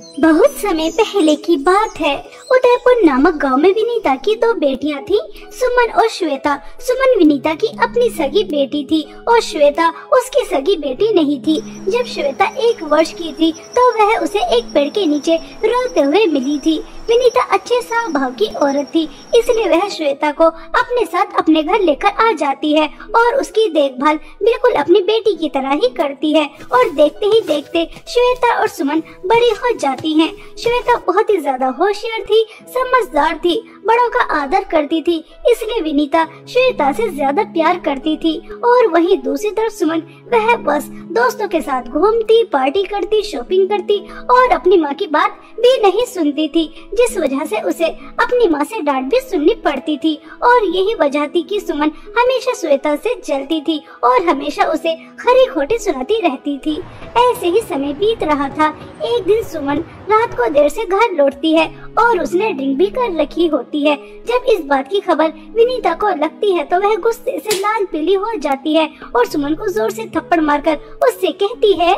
बहुत समय पहले की बात है। उदयपुर नामक गांव में विनीता की दो बेटियां थीं, सुमन और श्वेता। सुमन विनीता की अपनी सगी बेटी थी और श्वेता उसकी सगी बेटी नहीं थी। जब श्वेता 1 वर्ष की थी तो वह उसे एक पेड़ के नीचे रोते हुए मिली थी। विनीता अच्छे स्वभाव की औरत थी, इसलिए वह श्वेता को अपने साथ अपने घर लेकर आ जाती है और उसकी देखभाल बिल्कुल अपनी बेटी की तरह ही करती है। और देखते ही देखते श्वेता और सुमन बड़ी हो जाती हैं। श्वेता बहुत ही ज्यादा होशियार थी, समझदार थी, बड़ों का आदर करती थी, इसलिए विनीता श्वेता से ज्यादा प्यार करती थी। और वहीं दूसरी तरफ सुमन, वह बस दोस्तों के साथ घूमती, पार्टी करती, शॉपिंग करती और अपनी माँ की बात भी नहीं सुनती थी, जिस वजह से उसे अपनी माँ से डांट भी सुननी पड़ती थी। और यही वजह थी कि सुमन हमेशा श्वेता से जलती थी और हमेशा उसे खरी खोटी सुनाती रहती थी। ऐसे ही समय बीत रहा था। एक दिन सुमन रात को देर से घर लौटती है और उसने ड्रिंक भी कर रखी होती है। जब इस बात की खबर विनीता को लगती है तो वह गुस्से से लाल पीली हो जाती है और सुमन को जोर से थप्पड़ मारकर उससे कहती है,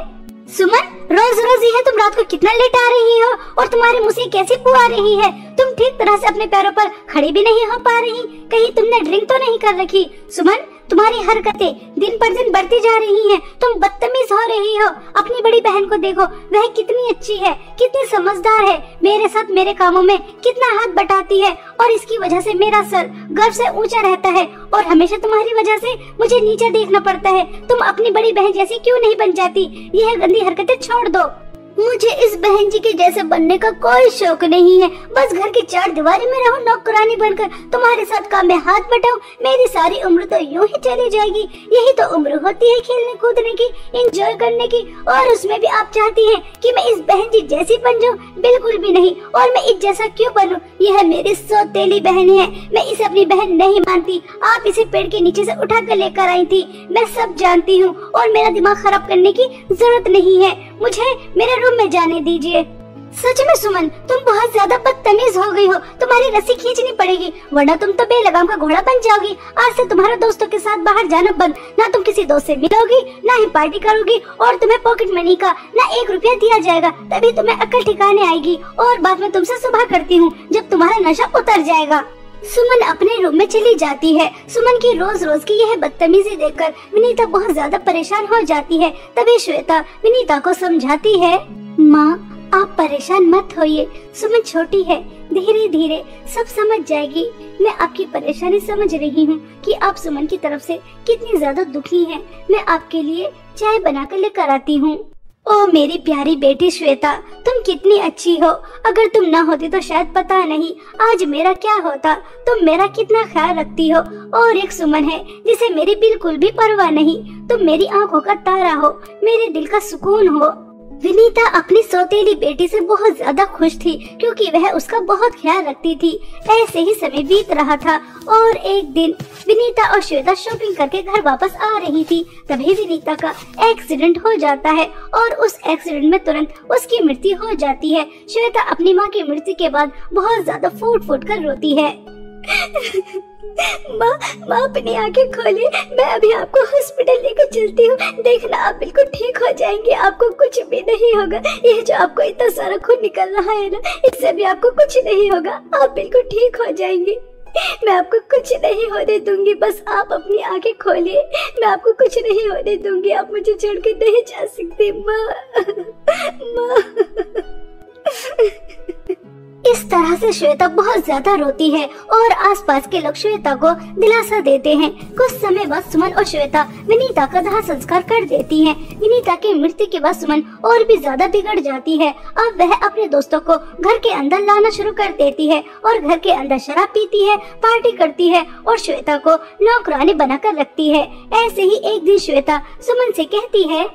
सुमन, रोज रोज ही है, तुम रात को कितना लेट आ रही हो और तुम्हारे मुंह से कैसी बू आ रही है? तुम ठीक तरह से अपने पैरों पर खड़ी भी नहीं हो पा रही, कहीं तुमने ड्रिंक तो नहीं कर रखी? सुमन, तुम्हारी हरकतें दिन पर दिन बढ़ती जा रही हैं, तुम बदतमीज हो रही हो। अपनी बड़ी बहन को देखो, वह कितनी अच्छी है, कितनी समझदार है, मेरे साथ मेरे कामों में कितना हाथ बटाती है और इसकी वजह से मेरा सर गर्व से ऊंचा रहता है और हमेशा तुम्हारी वजह से मुझे नीचे देखना पड़ता है। तुम अपनी बड़ी बहन जैसी क्यों नहीं बन जाती? यह गंदी हरकतें छोड़ दो। मुझे इस बहन जी के जैसे बनने का कोई शौक नहीं है, बस घर की 4 दीवारी में रहूं नौकरानी बनकर, तुम्हारे साथ काम में हाथ बटाऊं, मेरी सारी उम्र तो यूं ही चली जाएगी। यही तो उम्र होती है खेलने कूदने की, एंजॉय करने की, और उसमें भी आप चाहती हैं कि मैं इस बहन जी जैसी बन जाऊं? बिल्कुल भी नहीं। और मैं इस जैसा क्यों बनूं? यह मेरी सौतेली बहन है, मैं इसे अपनी बहन नहीं मानती। आप इसे पेड़ के नीचे से उठा कर लेकर आई थी, मैं सब जानती हूँ और मेरा दिमाग खराब करने की जरूरत नहीं है। मुझे मेरे रूम में जाने दीजिए। सच में सुमन, तुम बहुत ज्यादा बदतमीज हो गई हो, तुम्हारी रस्सी खींचनी पड़ेगी वरना तुम तो बेलगाम का घोड़ा बन जाओगी। आज से तुम्हारा दोस्तों के साथ बाहर जाना बंद, ना तुम किसी दोस्त से मिलोगी, ना ही पार्टी करोगी और तुम्हें पॉकेट मनी का ना 1 रुपया दिया जाएगा, तभी तुम्हें अक्ल ठिकाने आएगी। और बाद में तुमसे सुबह करती हूँ जब तुम्हारा नशा उतर जाएगा। सुमन अपने रूम में चली जाती है। सुमन की रोज रोज की यह बदतमीजी देखकर विनीता बहुत ज्यादा परेशान हो जाती है। तभी श्वेता विनीता को समझाती है, माँ आप परेशान मत होइए, सुमन छोटी है, धीरे धीरे सब समझ जाएगी। मैं आपकी परेशानी समझ रही हूँ कि आप सुमन की तरफ से कितनी ज्यादा दुखी हैं। मैं आपके लिए चाय बनाकर लेकर आती हूँ। ओ मेरी प्यारी बेटी श्वेता, तुम कितनी अच्छी हो। अगर तुम ना होती तो शायद पता नहीं आज मेरा क्या होता। तुम मेरा कितना ख्याल रखती हो। और एक सुमन है जिसे मेरी बिल्कुल भी परवाह नहीं। तुम मेरी आंखों का तारा हो, मेरे दिल का सुकून हो। विनीता अपनी सौतेली बेटी से बहुत ज्यादा खुश थी क्योंकि वह उसका बहुत ख्याल रखती थी। ऐसे ही समय बीत रहा था और एक दिन विनीता और श्वेता शॉपिंग करके घर वापस आ रही थी। तभी विनीता का एक्सीडेंट हो जाता है और उस एक्सीडेंट में तुरंत उसकी मृत्यु हो जाती है। श्वेता अपनी माँ की मृत्यु के बाद बहुत ज्यादा फूट फूट कर रोती है। माँ अपनी आंखें खोलिए, मैं अभी आपको हॉस्पिटल लेकर चलती हूँ। देखना आप बिल्कुल ठीक हो जाएंगे, आपको कुछ भी नहीं होगा। ये जो आपको इतना सारा खून निकल रहा है ना, इससे भी आपको कुछ नहीं होगा, आप बिल्कुल ठीक हो जाएंगे। मैं आपको कुछ नहीं होने दूंगी, बस आप अपनी आंखें खोलिए, मैं आपको कुछ नहीं होने दूंगी। आप मुझे छोड़ के नहीं जा सकती माँ। इस तरह से श्वेता बहुत ज्यादा रोती है और आसपास के लोग श्वेता को दिलासा देते हैं। कुछ समय बाद सुमन और श्वेता विनीता का दाह संस्कार कर देती हैं। विनीता की मृत्यु के बाद सुमन और भी ज्यादा बिगड़ जाती है। अब वह अपने दोस्तों को घर के अंदर लाना शुरू कर देती है और घर के अंदर शराब पीती है, पार्टी करती है और श्वेता को नौकरानी बनाकर रखती है। ऐसे ही एक दिन श्वेता सुमन से कहती है,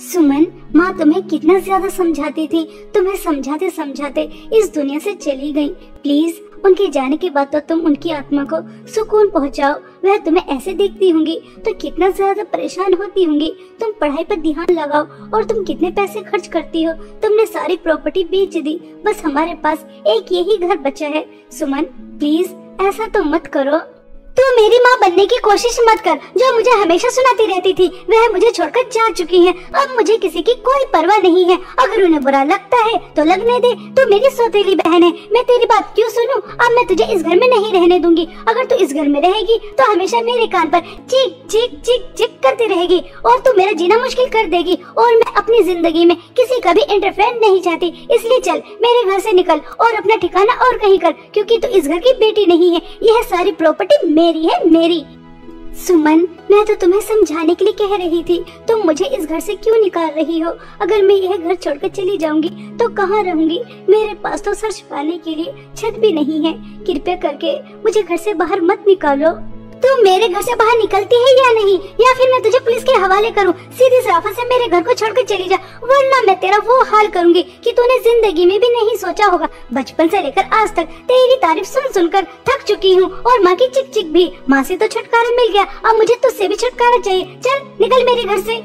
सुमन, माँ तुम्हें कितना ज्यादा समझाती थी, तुम्हें समझाते समझाते इस दुनिया से चली गई। प्लीज उनके जाने के बाद तो तुम उनकी आत्मा को सुकून पहुँचाओ। वह तुम्हें ऐसे देखती होंगी तो कितना ज्यादा परेशान होती होंगी। तुम पढ़ाई पर ध्यान लगाओ। और तुम कितने पैसे खर्च करती हो, तुमने सारी प्रॉपर्टी बेच दी, बस हमारे पास एक यही घर बचा है। सुमन प्लीज ऐसा तो मत करो। तू मेरी माँ बनने की कोशिश मत कर। जो मुझे हमेशा सुनाती रहती थी वह मुझे छोड़कर जा चुकी है। अब मुझे किसी की कोई परवाह नहीं है। अगर उन्हें बुरा लगता है तो लगने दे। तू मेरी सौतेली बहन है, मैं तेरी बात क्यों सुनूं? अब मैं तुझे इस घर में नहीं रहने दूंगी। अगर तू इस घर में रहेगी तो हमेशा मेरे कान पर चीख चीख चीख चीख करती रहेगी और तू मेरा जीना मुश्किल कर देगी। और मैं अपनी जिंदगी में किसी का भी इंटरफेरेंस नहीं चाहती। इसलिए चल मेरे घर से निकल और अपना ठिकाना और कहीं कर, क्योंकि तू इस घर की बेटी नहीं है। यह सारी प्रॉपर्टी मेरी है, मेरी। सुमन, मैं तो तुम्हें समझाने के लिए कह रही थी, तुम मुझे इस घर से क्यों निकाल रही हो? अगर मैं यह घर छोड़कर चली जाऊंगी तो कहाँ रहूंगी? मेरे पास तो सर छुपाने के लिए छत भी नहीं है। कृपया करके मुझे घर से बाहर मत निकालो। तू मेरे घर से बाहर निकलती है या नहीं, या फिर मैं तुझे पुलिस के हवाले करूं? सीधी सराफत से मेरे घर को छोड़कर चली जा, वरना मैं तेरा वो हाल करूंगी कि तूने जिंदगी में भी नहीं सोचा होगा। बचपन से लेकर आज तक तेरी तारीफ सुन सुनकर थक चुकी हूँ, और माँ की चिक चिक भी। माँ से तो छुटकारा मिल गया, अब मुझे तुझसे भी छुटकारा चाहिए। चल निकल मेरे घर से।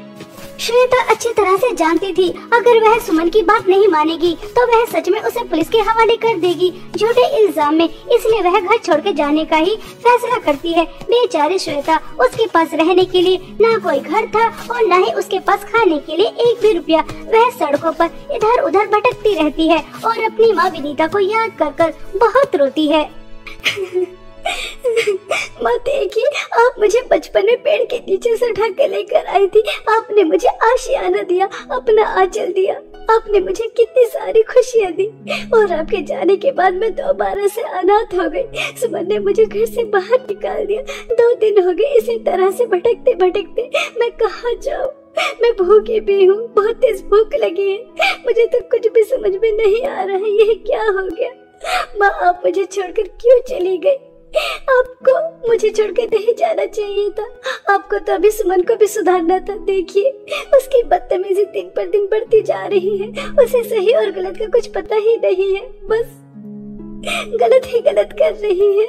श्वेता अच्छी तरह से जानती थी अगर वह सुमन की बात नहीं मानेगी तो वह सच में उसे पुलिस के हवाले कर देगी, झूठे इल्जाम में। इसलिए वह घर छोड़ के जाने का ही फैसला करती है। बेचारी श्वेता, उसके पास रहने के लिए ना कोई घर था और ना ही उसके पास खाने के लिए एक भी रुपया। वह सड़कों पर इधर उधर भटकती रहती है और अपनी माँ विनीता को याद कर कर बहुत रोती है। माँ देखिए, आप मुझे बचपन में पेड़ के नीचे से उठा के लेकर आई थी। आपने मुझे आशियाना दिया, अपना आंचल दिया। आपने मुझे कितनी सारी खुशियाँ दी, और आपके जाने के बाद मैं दोबारा से अनाथ हो गई। सुमन ने मुझे घर से बाहर निकाल दिया। 2 दिन हो गए इसी तरह से भटकते भटकते। मैं कहाँ जाऊँ? मैं भूखी भी हूँ, बहुत तेज भूख लगी है। मुझे तो कुछ भी समझ में नहीं आ रहा है, ये क्या हो गया? माँ, आप मुझे छोड़कर क्यों चली गई? आपको मुझे छोड़कर नहीं जाना चाहिए था। आपको तो अभी सुमन को भी सुधारना था। देखिए, उसकी बदतमीजी दिन पर दिन बढ़ती जा रही है। उसे सही और गलत का कुछ पता ही नहीं है, बस गलत ही गलत कर रही है।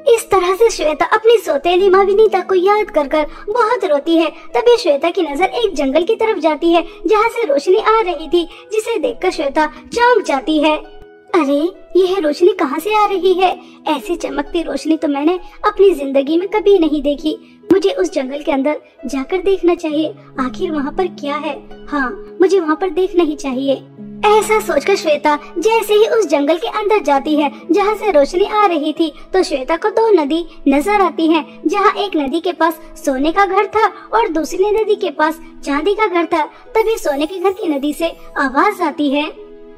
इस तरह से श्वेता अपनी सौतेली माँ विनीता को याद कर कर बहुत रोती है। तभी श्वेता की नजर एक जंगल की तरफ जाती है जहाँ से रोशनी आ रही थी, जिसे देखकर श्वेता चौंक जाती है। अरे, यह रोशनी कहाँ से आ रही है? ऐसी चमकती रोशनी तो मैंने अपनी जिंदगी में कभी नहीं देखी। मुझे उस जंगल के अंदर जाकर देखना चाहिए, आखिर वहाँ पर क्या है। हाँ, मुझे वहाँ पर देखना ही चाहिए। ऐसा सोचकर श्वेता जैसे ही उस जंगल के अंदर जाती है जहाँ से रोशनी आ रही थी, तो श्वेता को 2 नदी नजर आती हैं, जहाँ एक नदी के पास सोने का घर था और दूसरी नदी के पास चांदी का घर था। तभी सोने के घर की नदी से आवाज आती है,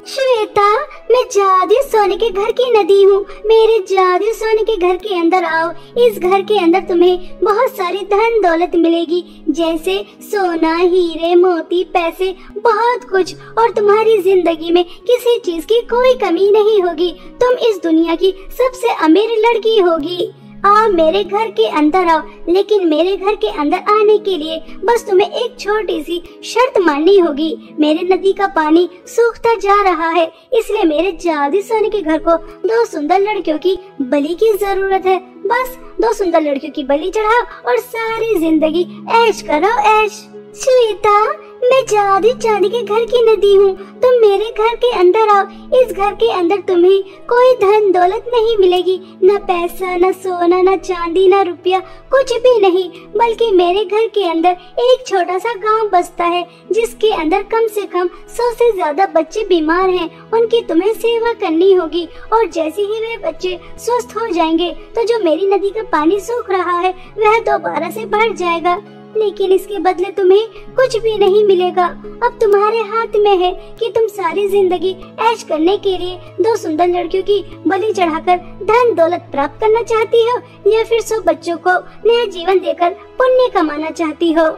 श्वेता, मैं जादू सोने के घर की नदी हूँ। मेरे जादू सोने के घर के अंदर आओ। इस घर के अंदर तुम्हें बहुत सारी धन दौलत मिलेगी, जैसे सोना, हीरे, मोती, पैसे, बहुत कुछ। और तुम्हारी जिंदगी में किसी चीज की कोई कमी नहीं होगी। तुम इस दुनिया की सबसे अमीर लड़की होगी। आओ मेरे घर के अंदर आओ, लेकिन मेरे घर के अंदर आने के लिए बस तुम्हें एक छोटी सी शर्त माननी होगी। मेरे नदी का पानी सूखता जा रहा है, इसलिए मेरे जादू सोने के घर को 2 सुंदर लड़कियों की बलि की जरूरत है। बस 2 सुंदर लड़कियों की बलि चढ़ाओ और सारी जिंदगी ऐश करो, ऐश। श्वेता, मैं जादू चांदी के घर की नदी हूँ। तुम मेरे घर के अंदर आओ। इस घर के अंदर तुम्हें कोई धन दौलत नहीं मिलेगी, न पैसा, न सोना, न चांदी, न रुपया, कुछ भी नहीं। बल्कि मेरे घर के अंदर एक छोटा सा गांव बसता है, जिसके अंदर कम से कम 100 से ज्यादा बच्चे बीमार हैं। उनकी तुम्हें सेवा करनी होगी, और जैसे ही वे बच्चे स्वस्थ हो जाएंगे तो जो मेरी नदी का पानी सूख रहा है वह दोबारा से बढ़ जाएगा। लेकिन इसके बदले तुम्हें कुछ भी नहीं मिलेगा। अब तुम्हारे हाथ में है कि तुम सारी जिंदगी ऐश करने के लिए 2 सुंदर लड़कियों की बलि चढ़ाकर धन दौलत प्राप्त करना चाहती हो, या फिर 100 बच्चों को नया जीवन देकर पुण्य कमाना चाहती हो।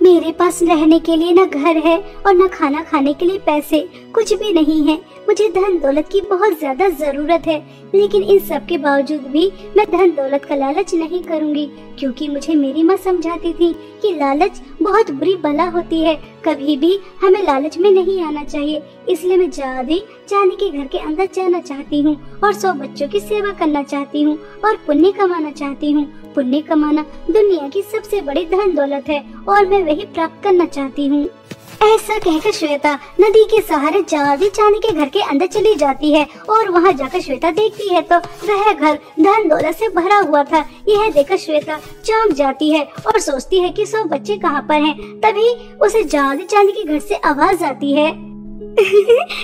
मेरे पास रहने के लिए न घर है और न खाना खाने के लिए पैसे, कुछ भी नहीं है। मुझे धन दौलत की बहुत ज्यादा जरूरत है, लेकिन इन सब के बावजूद भी मैं धन दौलत का लालच नहीं करूंगी, क्योंकि मुझे मेरी माँ समझाती थी कि लालच बहुत बुरी बला होती है। कभी भी हमें लालच में नहीं आना चाहिए। इसलिए मैं जादू चांदी के घर के अंदर जाना चाहती हूँ और 100 बच्चों की सेवा करना चाहती हूँ और पुण्य कमाना चाहती हूँ। पुण्य कमाना दुनिया की सबसे बड़ी धन दौलत है और मैं वही प्राप्त करना चाहती हूँ। ऐसा कहकर श्वेता नदी के सहारे जादी चांदी के घर के अंदर चली जाती है और वहाँ जाकर श्वेता देखती है तो वह घर धन दौलत से भरा हुआ था। यह देखकर श्वेता चौंक जाती है और सोचती है कि सब बच्चे कहाँ पर हैं। तभी उसे जादी चांदी के घर से आवाज आती है,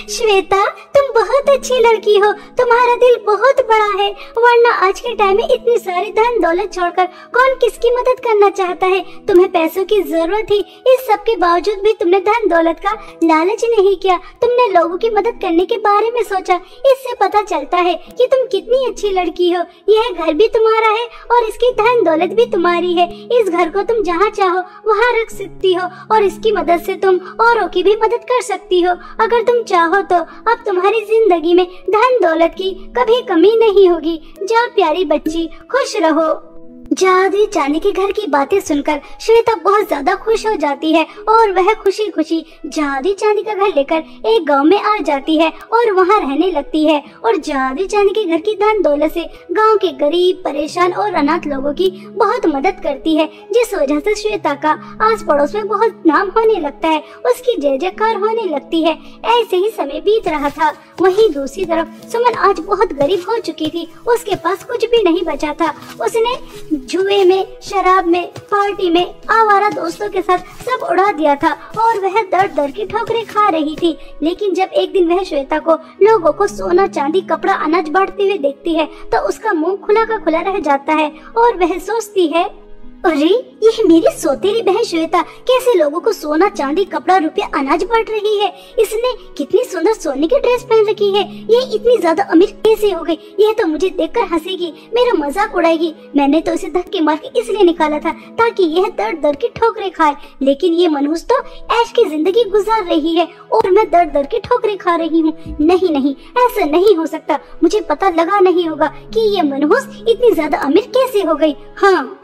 श्वेता तुम बहुत अच्छी लड़की हो, तुम्हारा दिल बहुत बड़ा है, वरना आज के टाइम में इतनी सारी धन दौलत छोड़कर कौन किसकी मदद करना चाहता है। तुम्हें पैसों की जरूरत थी, इस सब के बावजूद भी तुमने धन दौलत का लालच नहीं किया, तुमने लोगों की मदद करने के बारे में सोचा। इससे पता चलता है कि तुम कितनी अच्छी लड़की हो। यह घर भी तुम्हारा है और इसकी धन दौलत भी तुम्हारी है। इस घर को तुम जहाँ चाहो वहाँ रख सकती हो और इसकी मदद से तुम औरों की भी मदद कर सकती हो। अगर तुम चाहो तो अब तुम्हारी जिंदगी में धन दौलत की कभी कमी नहीं होगी। जाओ प्यारी बच्ची, खुश रहो। जादुई चांदी के घर की बातें सुनकर श्वेता बहुत ज्यादा खुश हो जाती है और वह खुशी खुशी जादुई चांदी का घर लेकर एक गांव में आ जाती है और वहां रहने लगती है और जादुई चांदी के घर की धन दौलत से गांव के गरीब, परेशान और अनाथ लोगों की बहुत मदद करती है, जिस वजह से श्वेता का आस पड़ोस में बहुत नाम होने लगता है, उसकी जय जयकार होने लगती है। ऐसे ही समय बीत रहा था। वहीं दूसरी तरफ सुमन आज बहुत गरीब हो चुकी थी, उसके पास कुछ भी नहीं बचा था। उसने जुए में, शराब में, पार्टी में, आवारा दोस्तों के साथ सब उड़ा दिया था और वह दर दर की ठोकरें खा रही थी। लेकिन जब एक दिन वह श्वेता को लोगों को सोना, चांदी, कपड़ा, अनाज बांटते हुए देखती है तो उसका मुंह खुला का खुला रह जाता है और वह सोचती है, अरे यह मेरी सौतेली बहन श्वेता कैसे लोगों को सोना, चांदी, कपड़ा, रुपया, अनाज बांट रही है। इसने कितनी सुंदर सोने की ड्रेस पहन रखी है। यह इतनी ज्यादा अमीर कैसे हो गई। यह तो मुझे देखकर हंसेगी, मेरा मजाक उड़ाएगी। मैंने तो इसे धक्के मार के इसलिए निकाला था ताकि यह दर दर की ठोकरें खाए, लेकिन ये मनहूस तो ऐश की जिंदगी गुजार रही है और मैं दर दर की ठोकरें खा रही हूँ। नहीं नहीं, ऐसा नहीं हो सकता। मुझे पता लगा नहीं होगा कि ये मनहूस इतनी ज्यादा अमीर कैसे हो गई। हाँ,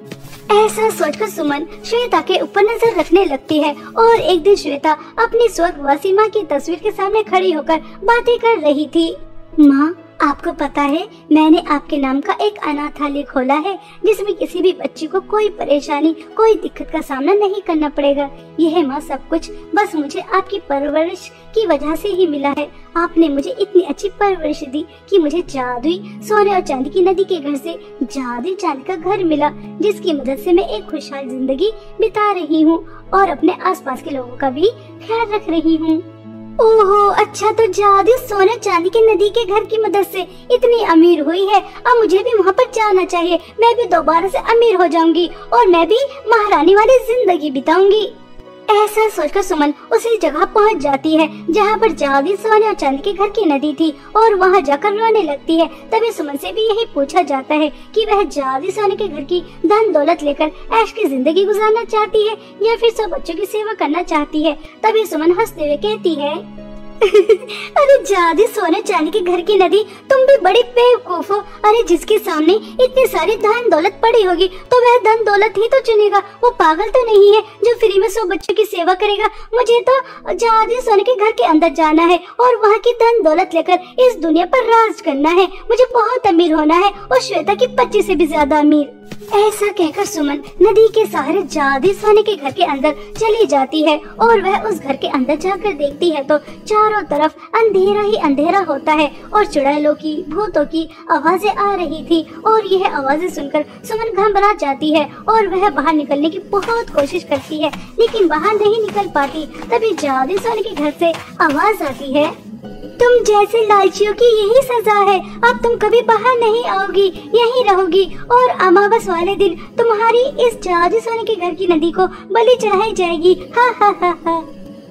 ऐसा सोचकर सुमन श्वेता के ऊपर नजर रखने लगती है और एक दिन श्वेता अपनी स्वर्गवासी माँ की तस्वीर के सामने खड़ी होकर बातें कर रही थी। माँ, आपको पता है मैंने आपके नाम का एक अनाथालय खोला है जिसमें किसी भी बच्ची को कोई परेशानी, कोई दिक्कत का सामना नहीं करना पड़ेगा। यह माँ सब कुछ बस मुझे आपकी परवरिश की वजह से ही मिला है। आपने मुझे इतनी अच्छी परवरिश दी कि मुझे जादुई सोने और चांदी की नदी के घर से जादुई चांदी का घर मिला, जिसकी मदद से मैं एक खुशहाल जिंदगी बिता रही हूँ और अपने आसपास के लोगों का भी ख्याल रख रही हूँ। ओहो, अच्छा, तो जादू सोने चांदी की नदी के घर की मदद से इतनी अमीर हुई है। अब मुझे भी वहाँ पर जाना चाहिए। मैं भी दोबारा से अमीर हो जाऊंगी और मैं भी महारानी वाली जिंदगी बिताऊंगी। ऐसा सोचकर सुमन उसी जगह पहुंच जाती है जहां पर जादुई सोने और चांदी के घर की नदी थी और वहां जाकर रोने लगती है। तभी सुमन से भी यही पूछा जाता है कि वह जादुई सोने के घर की धन दौलत लेकर ऐश की जिंदगी गुजारना चाहती है या फिर सब बच्चों की सेवा करना चाहती है। तभी सुमन हंसते हुए कहती है, अरे जादुई सोने चांदी के घर की नदी, तुम भी बड़ी बेवकूफ हो। अरे जिसके सामने इतनी सारी धन दौलत पड़ी होगी तो वह धन दौलत ही तो चुनेगा। वो पागल तो नहीं है जो फ्री में 100 बच्चों की सेवा करेगा। मुझे तो जादुई सोने के घर के अंदर जाना है और वहाँ की धन दौलत लेकर इस दुनिया पर राज करना है। मुझे बहुत अमीर होना है और श्वेता की 25 से भी ज्यादा अमीर। ऐसा कहकर सुमन नदी के सहारे जादुई सोने के घर के अंदर चली जाती है और वह उस घर के अंदर जाकर देखती है तो चारों तरफ अंधेरा ही अंधेरा होता है और चुड़ैलों की, भूतों की आवाजें आ रही थी और यह आवाजें सुनकर सुमन घबरा जाती है और वह बाहर निकलने की बहुत कोशिश करती है लेकिन बाहर नहीं निकल पाती। तभी जादुई सोने के घर से आवाज आती है, तुम जैसे लालचियों की यही सजा है। अब तुम कभी बाहर नहीं आओगी, यहीं रहोगी और अमावस वाले दिन तुम्हारी इस जादुई सोने के घर की नदी को बलि चढ़ाई जाएगी। हा हा हा हा।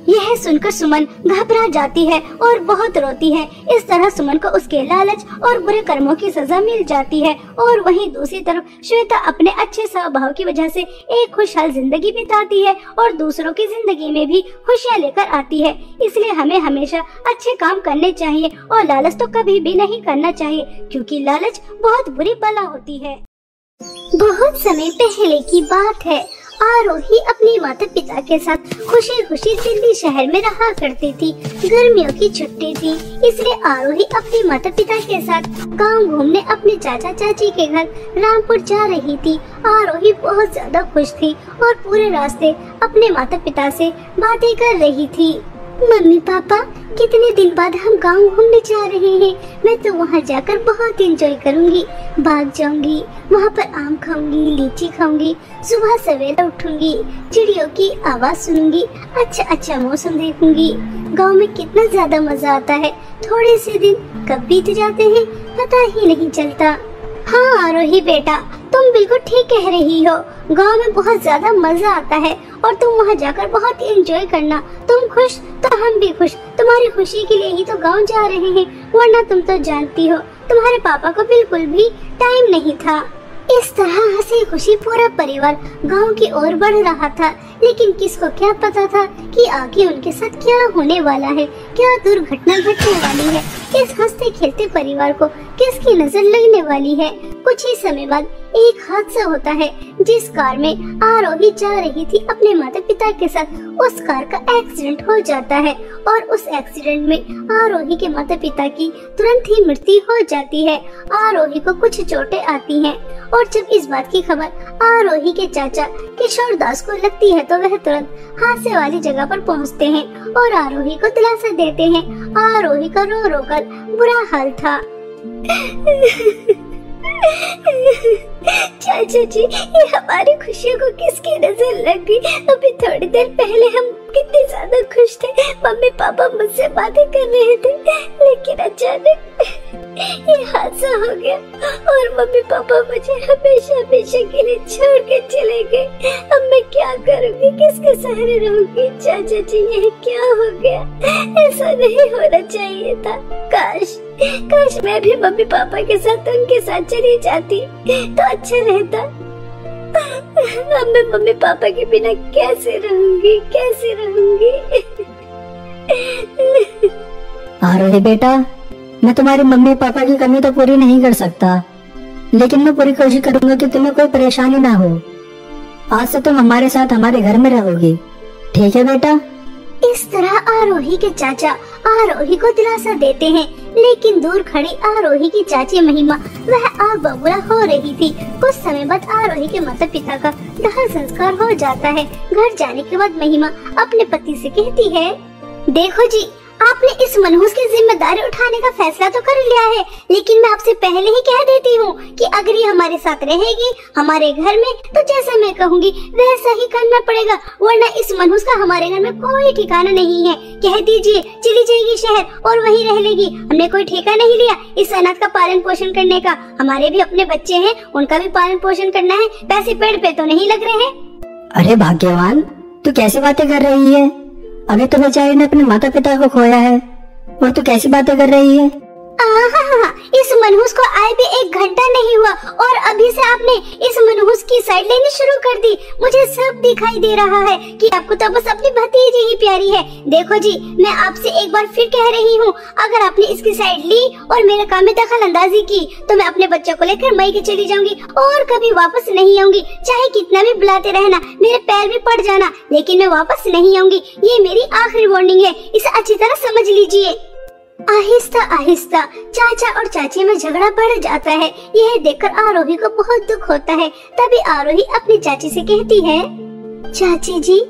यह सुनकर सुमन घबरा जाती है और बहुत रोती है। इस तरह सुमन को उसके लालच और बुरे कर्मों की सजा मिल जाती है और वहीं दूसरी तरफ श्वेता अपने अच्छे स्वभाव की वजह से एक खुशहाल जिंदगी बिताती है और दूसरों की जिंदगी में भी खुशियाँ लेकर आती है। इसलिए हमें हमेशा अच्छे काम करने चाहिए और लालच तो कभी भी नहीं करना चाहिए, क्योंकि लालच बहुत बुरी बला होती है। बहुत समय पहले की बात है आरोही अपने माता पिता के साथ खुशी खुशी दिल्ली शहर में रहा करती थी। गर्मियों की छुट्टी थी, इसलिए आरोही अपने माता पिता के साथ गांव घूमने अपने चाचा चाची के घर रामपुर जा रही थी। आरोही बहुत ज्यादा खुश थी और पूरे रास्ते अपने माता पिता से बातें कर रही थी। मम्मी पापा, कितने दिन बाद हम गांव घूमने जा रहे हैं। मैं तो वहाँ जाकर बहुत एंजॉय करूँगी, बाग जाऊंगी, वहाँ पर आम खाऊंगी, लीची खाऊंगी, सुबह सवेरे उठूंगी, चिड़ियों की आवाज सुनूंगी, अच्छा मौसम देखूंगी। गांव में कितना ज्यादा मजा आता है, थोड़े से दिन कब बीत जाते हैं पता ही नहीं चलता। हाँ आरोही बेटा, तुम बिल्कुल ठीक कह रही हो। गांव में बहुत ज्यादा मजा आता है और तुम वहाँ जाकर बहुत एंजॉय करना। तुम खुश तो हम भी खुश। तुम्हारी खुशी के लिए ही तो गांव जा रहे हैं, वरना तुम तो जानती हो तुम्हारे पापा को बिल्कुल भी टाइम नहीं था। इस तरह हंसी खुशी पूरा परिवार गांव की ओर बढ़ रहा था, लेकिन किसको क्या पता था कि आगे उनके साथ क्या होने वाला है, क्या दुर्घटना घटने वाली है, इस हंसते खेलते परिवार को किसकी नजर लगने वाली है। कुछ ही समय बाद एक हादसा होता है, जिस कार में आरोही जा रही थी अपने माता पिता के साथ, उस कार का एक्सीडेंट हो जाता है और उस एक्सीडेंट में आरोही के माता पिता की तुरंत ही मृत्यु हो जाती है। आरोही को कुछ चोटें आती हैं और जब इस बात की खबर आरोही के चाचा किशोर दास को लगती है तो वह तुरंत हादसे वाली जगह पर पहुंचते हैं और आरोही को दिलासा देते हैं। आरोही का रो रो कर बुरा हाल था। चाचा जी, ये हमारी खुशियों को किसकी नजर लग गई? अभी थोड़ी देर पहले हम कितने ज्यादा खुश थे, मम्मी पापा मुझसे बातें कर रहे थे, लेकिन अचानक ये हादसा हो गया और मम्मी पापा मुझे हमेशा हमेशा के लिए छोड़ के चले गए। अब मैं क्या करूँगी, किसके सहारे रहूंगी? चाचा जी, ये क्या हो गया? ऐसा नहीं होना चाहिए था। काश मैं भी मम्मी पापा के साथ उनके साथ चली जाती तो अच्छा रहता। अब मैं मम्मी पापा के बिना कैसे रहूंगी? आरोही बेटा, मैं तुम्हारे मम्मी पापा की कमी तो पूरी नहीं कर सकता, लेकिन मैं पूरी कोशिश करूंगा कि तुम्हें कोई परेशानी ना हो। आज से तुम हमारे साथ हमारे घर में रहोगी, ठीक है बेटा? इस तरह आरोही के चाचा आरोही को दिलासा देते हैं, लेकिन दूर खड़ी आरोही की चाची महिमा वह आग बबूला हो रही थी। कुछ समय बाद आरोही के माता पिता का दाह संस्कार हो जाता है। घर जाने के बाद महिमा अपने पति से कहती है, देखो जी, आपने इस मनहूस की जिम्मेदारी उठाने का फैसला तो कर लिया है, लेकिन मैं आपसे पहले ही कह देती हूँ कि अगर ये हमारे साथ रहेगी हमारे घर में, तो जैसा मैं कहूँगी वैसा ही करना पड़ेगा, वरना इस मनहूस का हमारे घर में कोई ठिकाना नहीं है। कह दीजिए चली जाएगी शहर और वहीं रह लेगी। हमने कोई ठेका नहीं लिया इस अनाथ का पालन पोषण करने का। हमारे भी अपने बच्चे हैं, उनका भी पालन पोषण करना है। पैसे पेड़ पे तो नहीं लग रहे हैं। अरे भाग्यवान, तू कैसी बातें कर रही है? अभी तो बेचारी ने अपने माता पिता को खोया है और तू कैसी बातें कर रही है? इस मनहूस को आए भी 1 घंटा नहीं हुआ और अभी से आपने इस मनहूस की साइड लेनी शुरू कर दी। मुझे सब दिखाई दे रहा है कि आपको तो बस अपनी भतीजी ही प्यारी है। देखो जी, मैं आपसे एक बार फिर कह रही हूँ, अगर आपने इसकी साइड ली और मेरे काम में दखल अंदाजी की तो मैं अपने बच्चों को लेकर मई के चली जाऊंगी और कभी वापस नहीं आऊंगी। चाहे कितना भी बुलाते रहना, मेरे पैर भी पड़ जाना, लेकिन मैं वापस नहीं आऊंगी। ये मेरी आखिरी वार्निंग है, इसे अच्छी तरह समझ लीजिए। आहिस्ता आहिस्ता चाचा और चाची में झगड़ा बढ़ जाता है। यह देखकर आरोही को बहुत दुख होता है। तभी आरोही अपनी चाची से कहती है, चाची जी,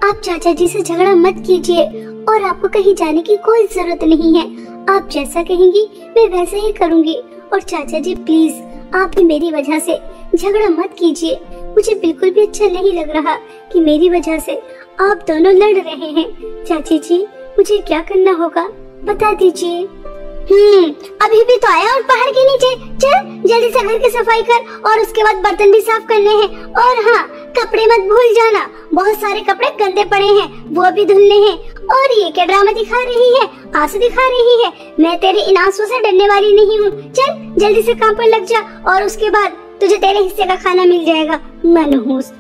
आप चाचा जी से झगड़ा मत कीजिए और आपको कहीं जाने की कोई जरूरत नहीं है। आप जैसा कहेंगी मैं वैसा ही करूँगी। और चाचा जी प्लीज, आप भी मेरी वजह से झगड़ा मत कीजिए। मुझे बिल्कुल भी अच्छा नहीं लग रहा कि मेरी वजह से आप दोनों लड़ रहे हैं। चाची जी, मुझे क्या करना होगा बता दीजिए। अभी भी तो आया और पहाड़ के नीचे। चल जल्दी से घर की सफाई कर और उसके बाद बर्तन भी साफ करने हैं। और हाँ, कपड़े मत भूल जाना, बहुत सारे कपड़े गंदे पड़े हैं, वो भी धुलने हैं। और ये क्या ड्रामा दिखा रही है, आंसू दिखा रही है? मैं तेरे इन आंसू से डरने वाली नहीं हूँ। चल जल्दी से काम पर लग जा और उसके बाद तुझे तेरे हिस्से का खाना मिल जाएगा, मनहूस।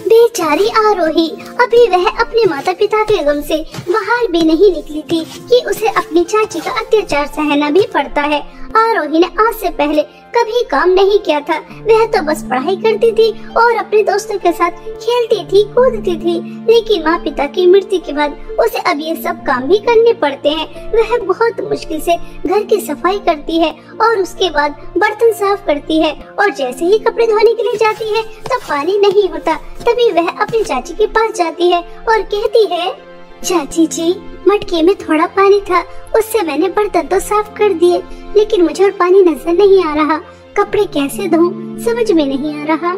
बेचारी आरोही, अभी वह अपने माता पिता के गम से बाहर भी नहीं निकली थी कि उसे अपनी चाची का अत्याचार सहना भी पड़ता है। आरोही ने आज से पहले कभी काम नहीं किया था। वह तो बस पढ़ाई करती थी और अपने दोस्तों के साथ खेलती थी, कूदती थी। लेकिन माँ पिता की मृत्यु के बाद उसे अब ये सब काम भी करने पड़ते हैं। वह बहुत मुश्किल से घर की सफाई करती है और उसके बाद बर्तन साफ करती है, और जैसे ही कपड़े धोने के लिए जाती है तब पानी नहीं होता। तभी वह अपनी चाची के पास जाती है और कहती है, चाची जी, मटके में थोड़ा पानी था, उससे मैंने बर्तन तो साफ कर दिए, लेकिन मुझे और पानी नजर नहीं आ रहा। कपड़े कैसे धोऊं समझ में नहीं आ रहा।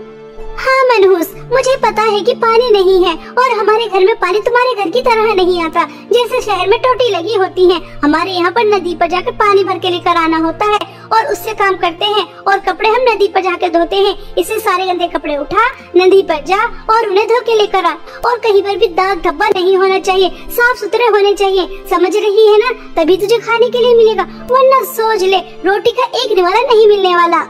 हाँ मनहूस, मुझे पता है कि पानी नहीं है, और हमारे घर में पानी तुम्हारे घर की तरह नहीं आता। जैसे शहर में टोटी लगी होती है, हमारे यहाँ पर नदी पर जाकर पानी भर के लेकर आना होता है और उससे काम करते हैं, और कपड़े हम नदी पर जाकर धोते हैं। इससे सारे गंदे कपड़े उठा, नदी पर जा और उन्हें धो के लेकर आ, और कहीं पर भी दाग धब्बा नहीं होना चाहिए, साफ सुथरे होने चाहिए। समझ रही है ना? तभी तुझे खाने के लिए मिलेगा, वरना सोच ले रोटी का एक निवाला नहीं मिलने वाला।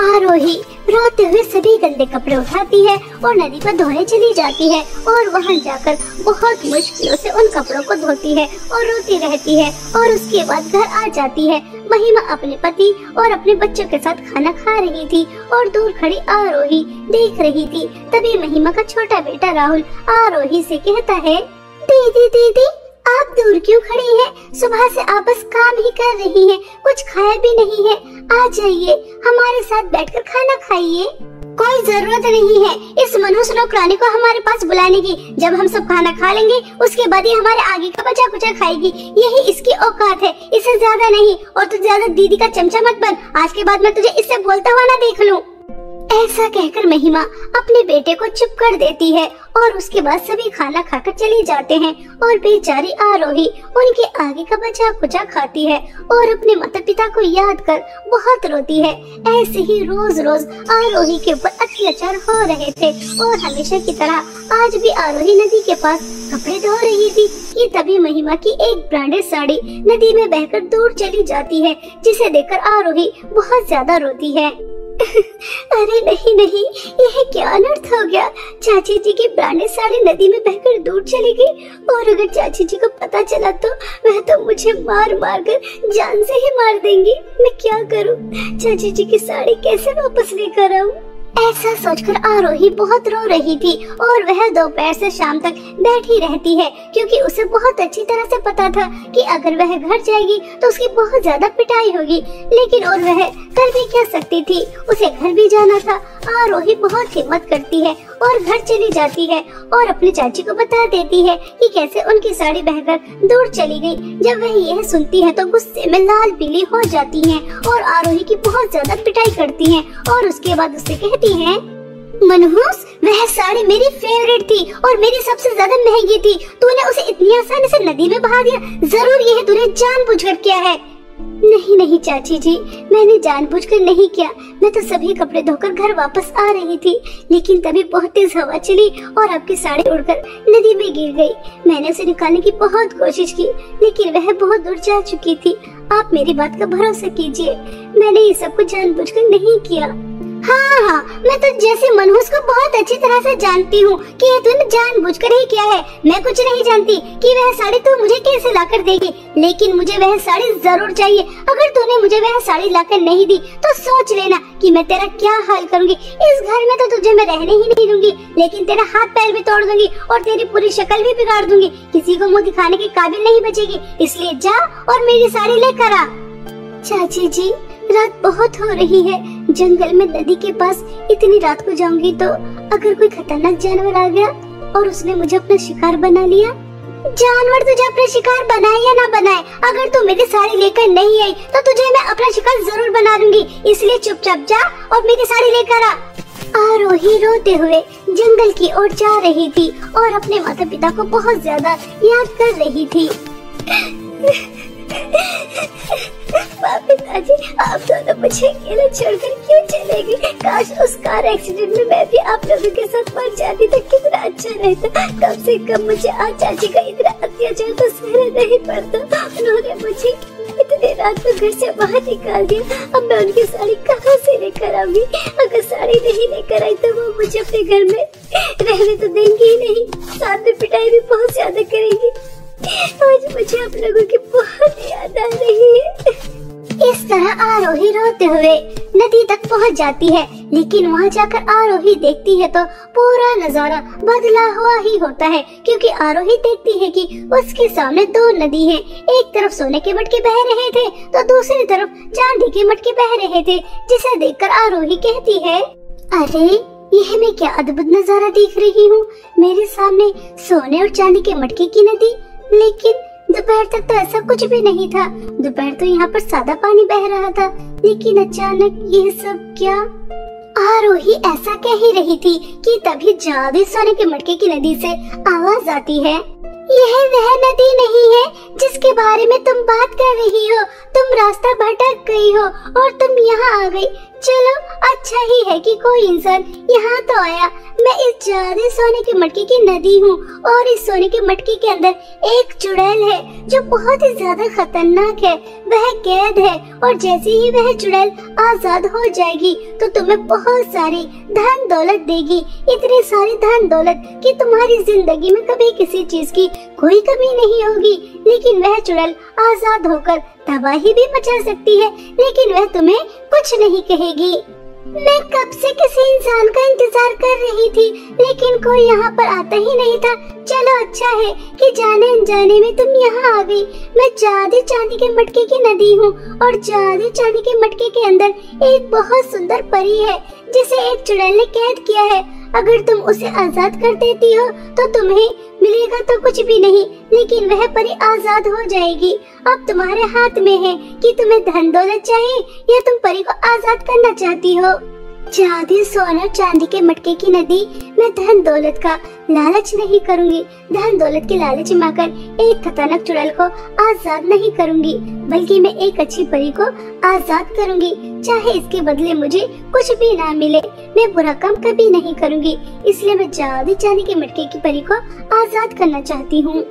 आरोही रोते हुए सभी गंदे कपड़े उठाती है और नदी पर धोने चली जाती है, और वहां जाकर बहुत मुश्किलों से उन कपड़ों को धोती है और रोती रहती है, और उसके बाद घर आ जाती है। महिमा अपने पति और अपने बच्चों के साथ खाना खा रही थी और दूर खड़ी आरोही देख रही थी। तभी महिमा का छोटा बेटा राहुल आरोही से कहता है, दीदी दीदी, आप दूर क्यों खड़ी हैं? सुबह से आप बस काम ही कर रही हैं, कुछ खाया भी नहीं है। आ जाइए, हमारे साथ बैठकर खाना खाइए। कोई जरूरत नहीं है इस मनुष्य नौकरानी को हमारे पास बुलाने की। जब हम सब खाना खा लेंगे उसके बाद ये हमारे आगे का बचा कुचा खाएगी, यही इसकी औकात है, इससे ज्यादा नहीं। और तू ज्यादा दीदी का चमचा मत बन, आज के बाद मैं तुझे इससे बोलता हुआ ना देख लूं। ऐसा कहकर महिमा अपने बेटे को चुप कर देती है, और उसके बाद सभी खाना खाकर चले जाते हैं, और बेचारी आरोही उनके आगे का बचा कुचा खाती है और अपने माता पिता को याद कर बहुत रोती है। ऐसे ही रोज रोज आरोही के ऊपर अत्याचार हो रहे थे, और हमेशा की तरह आज भी आरोही नदी के पास कपड़े धो रही थी कि तभी महिमा की एक ब्रांडेड साड़ी नदी में बहकर दूर चली जाती है, जिसे देखकर आरोही बहुत ज्यादा रोती है। अरे नहीं नहीं, यह क्या अनर्थ हो गया। चाची जी की ब्रांडेड साड़ी नदी में बहकर दूर चली गई, और अगर चाची जी को पता चला तो वह तो मुझे मार मार कर जान से ही मार देंगी। मैं क्या करूं? चाची जी की साड़ी कैसे वापस लेकर आऊं? ऐसा सोचकर आरोही बहुत रो रही थी, और वह दोपहर से शाम तक बैठी रहती है, क्योंकि उसे बहुत अच्छी तरह से पता था कि अगर वह घर जाएगी तो उसकी बहुत ज्यादा पिटाई होगी। लेकिन और वह कर भी क्या सकती थी, उसे घर भी जाना था। आरोही बहुत हिम्मत करती है और घर चली जाती है, और अपनी चाची को बता देती है कि कैसे उनकी साड़ी बहकर दूर चली गई। जब वह यह सुनती है तो गुस्से में लाल पीली हो जाती है, और आरोही की बहुत ज्यादा पिटाई करती है, और उसके बाद उससे कहती है, मनहूस, वह साड़ी मेरी फेवरेट थी और मेरी सबसे ज्यादा महंगी थी। तूने उसे इतनी आसानी से नदी में बहा दिया, जरूर यह तूने जानबूझकर किया है। नहीं नहीं चाची जी, मैंने जानबूझकर नहीं किया। मैं तो सभी कपड़े धोकर घर वापस आ रही थी, लेकिन तभी बहुत तेज हवा चली और आपकी साड़ी उड़कर नदी में गिर गई। मैंने उसे निकालने की बहुत कोशिश की, लेकिन वह बहुत दूर जा चुकी थी। आप मेरी बात का भरोसा कीजिए, मैंने ये सब कुछ जानबूझकर नहीं किया। हाँ, मैं तो जैसे मनहूस को बहुत अच्छी तरह से जानती हूँ कि ये तूने जानबूझकर ही किया है। मैं कुछ नहीं जानती कि वह साड़ी तू मुझे कैसे लाकर देगी, लेकिन मुझे वह साड़ी जरूर चाहिए। अगर तूने मुझे वह साड़ी लाकर नहीं दी तो सोच लेना कि मैं तेरा क्या हाल करूँगी। इस घर में तो तुझे मैं रहने ही नहीं दूंगी, लेकिन तेरा हाथ पैर भी तोड़ दूंगी और तेरी पूरी शक्ल भी बिगाड़ दूंगी। किसी को मुँह दिखाने के काबिल नहीं बचेगी, इसलिए जा और मेरी साड़ी लेकर आ। चाची जी, रात बहुत हो रही है, जंगल में नदी के पास इतनी रात को जाऊंगी तो अगर कोई खतरनाक जानवर आ गया और उसने मुझे अपना शिकार बना लिया। जानवर तुझे अपना शिकार बनाए या ना बनाए, अगर तू मेरी साड़ी लेकर नहीं आई तो तुझे मैं अपना शिकार जरूर बना दूंगी। इसलिए चुपचाप जा और मेरी साड़ी लेकर आ। आरोही रोते हुए जंगल की ओर जा रही थी और अपने माता पिता को बहुत ज्यादा याद कर रही थी। पिताजी, आप दोनों मुझे अकेले छोड़कर क्यों चले गए? काश उस कार एक्सीडेंट में मैं भी आप लोगों के साथ मर जाती तो कितना अच्छा रहता। कम से कम मुझे आज चाची का इतना अत्याचार तो सहना नहीं पड़ता। उन्होंने मुझे इतने रात को घर से बाहर निकाल दिया। अब मैं उनकी साड़ी कहाँ से लेकर आऊंगी? अगर साड़ी नहीं लेकर आई तो वो मुझे अपने घर में रहने तो देंगे ही नहीं, साथ में पिटाई भी बहुत ज्यादा करेंगी। आज मुझे आप लोगों की बहुत याद आ रही है। इस तरह आरोही रोते हुए नदी तक पहुंच जाती है। लेकिन वहां जाकर आरोही देखती है तो पूरा नजारा बदला हुआ ही होता है, क्योंकि आरोही देखती है कि उसके सामने दो नदी है। एक तरफ सोने के मटके बह रहे थे तो दूसरी तरफ चांदी के मटके बह रहे थे, जिसे देखकर आरोही कहती है, अरे यह मैं क्या अद्भुत नजारा देख रही हूँ। मेरे सामने सोने और चांदी के मटके की नदी, लेकिन दोपहर तक तो ऐसा कुछ भी नहीं था। दोपहर तो यहाँ पर सादा पानी बह रहा था, लेकिन अचानक यह सब क्या। आरोही ऐसा कह ही रही थी कि तभी जादू सोने के मटके की नदी से आवाज आती है, यह वह नदी नहीं है जिसके बारे में तुम बात कर रही हो। तुम रास्ता भटक गई हो और तुम यहाँ आ गई। चलो अच्छा ही है कि कोई इंसान यहाँ तो आया। मैं इस जादू सोने के मटके की नदी हूँ और इस सोने के मटके के अंदर एक चुड़ैल है जो बहुत ही ज्यादा खतरनाक है। वह कैद है और जैसे ही वह चुड़ैल आजाद हो जाएगी तो तुम्हें बहुत सारी धन दौलत देगी, इतनी सारी धन दौलत कि तुम्हारी जिंदगी में कभी किसी चीज की कोई कमी नहीं होगी। लेकिन वह चुड़ैल आजाद होकर तबाही भी मचा सकती है, लेकिन वह तुम्हें कुछ नहीं कहेगी। मैं कब से किसी इंसान का इंतजार कर रही थी, लेकिन कोई यहाँ पर आता ही नहीं था। चलो अच्छा है कि जाने अनजाने में तुम यहाँ आ गई। मैं जादू चांदी के मटके की नदी हूँ और जादू चांदी के मटके के अंदर एक बहुत सुंदर परी है जिसे एक चुड़ैल ने कैद किया है। अगर तुम उसे आजाद कर देती हो तो तुम्हें मिलेगा तो कुछ भी नहीं, लेकिन वह परी आजाद हो जाएगी। अब तुम्हारे हाथ में है कि तुम्हें धन दौलत चाहिए या तुम परी को आजाद करना चाहती हो। जादू सोना चांदी के मटके की नदी, मैं धन दौलत का लालच नहीं करूंगी। धन दौलत के लालच में आकर एक खतरनाक चुड़ैल को आजाद नहीं करूंगी, बल्कि मैं एक अच्छी परी को आजाद करूंगी। चाहे इसके बदले मुझे कुछ भी ना मिले, मैं बुरा काम कभी नहीं करूंगी। इसलिए मैं जादू चांदी के मटके की परी को आजाद करना चाहती हूँ।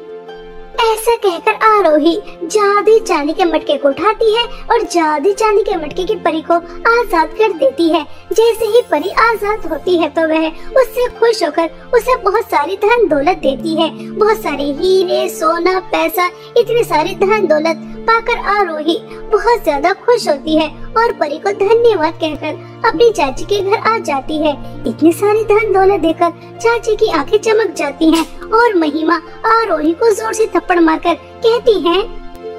ऐसा कहकर आरोही जादू चांदी के मटके को उठाती है और जादू चांदी के मटके की परी को आजाद कर देती है। जैसे ही परी आजाद होती है तो वह उससे खुश होकर उसे बहुत सारी धन दौलत देती है। बहुत सारे हीरे, सोना, पैसा, इतनी सारी धन दौलत पाकर आरोही बहुत ज्यादा खुश होती है और परी को धन्यवाद कहकर अपनी चाची के घर आ जाती है। इतनी सारी धन दौलत देकर चाची की आंखें चमक जाती हैं और महिमा आरोही को जोर से थप्पड़ मारकर कहती है,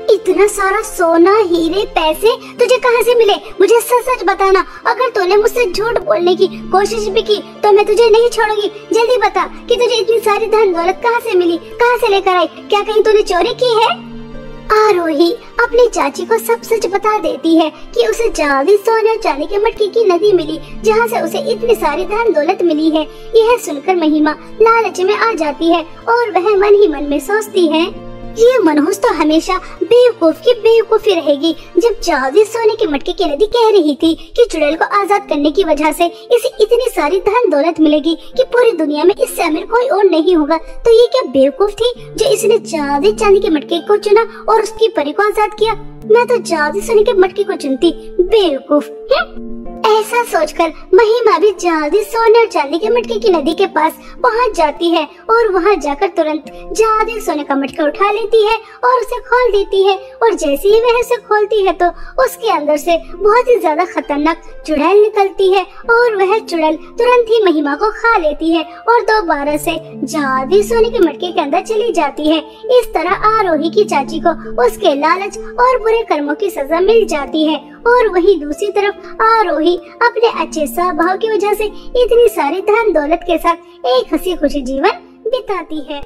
इतना सारा सोना, हीरे, पैसे तुझे कहाँ से मिले? मुझे सच सच बताना। अगर तूने मुझसे झूठ बोलने की कोशिश भी की तो मैं तुझे नहीं छोड़ूंगी। जल्दी बता कि तुझे इतनी सारी धन दौलत कहाँ से मिली, कहाँ से लेकर आई? क्या कहीं तूने चोरी की है? आरोही अपनी चाची को सब सच बता देती है कि उसे जादू सोने चांदी के मटके की नदी मिली, जहाँ से उसे इतनी सारी धन दौलत मिली है। यह सुनकर महिमा लालच में आ जाती है और वह मन ही मन में सोचती है, ये मनहूस तो हमेशा बेवकूफ की बेवकूफी रहेगी। जब जादू सोने के मटके की नदी कह रही थी कि चुड़ैल को आजाद करने की वजह से इसे इतनी सारी धन दौलत मिलेगी कि पूरी दुनिया में इससे अमीर कोई और नहीं होगा, तो ये क्या बेवकूफ थी जो इसने जादू चांदी के मटके को चुना और उसकी परी को आजाद किया? मैं तो जादू सोने के मटके को चुनती, बेवकूफ। ऐसा सोचकर महिमा भी जादू सोने और चांदी के मटके की नदी के पास पहुंच जाती है और वहां जाकर तुरंत जादू सोने का मटका उठा लेती है और उसे खोल देती है। और जैसे ही वह उसे खोलती है तो उसके अंदर से बहुत ही ज्यादा खतरनाक चुड़ैल निकलती है और वह चुड़ैल तुरंत ही महिमा को खा लेती है और दोबारा से जादू सोने के मटके के अंदर चली जाती है। इस तरह आरोही की चाची को उसके लालच और बुरे कर्मों की सजा मिल जाती है। और वहीं दूसरी तरफ आरोही अपने अच्छे स्वभाव की वजह से इतनी सारी धन दौलत के साथ एक हंसी खुशी जीवन बिताती है।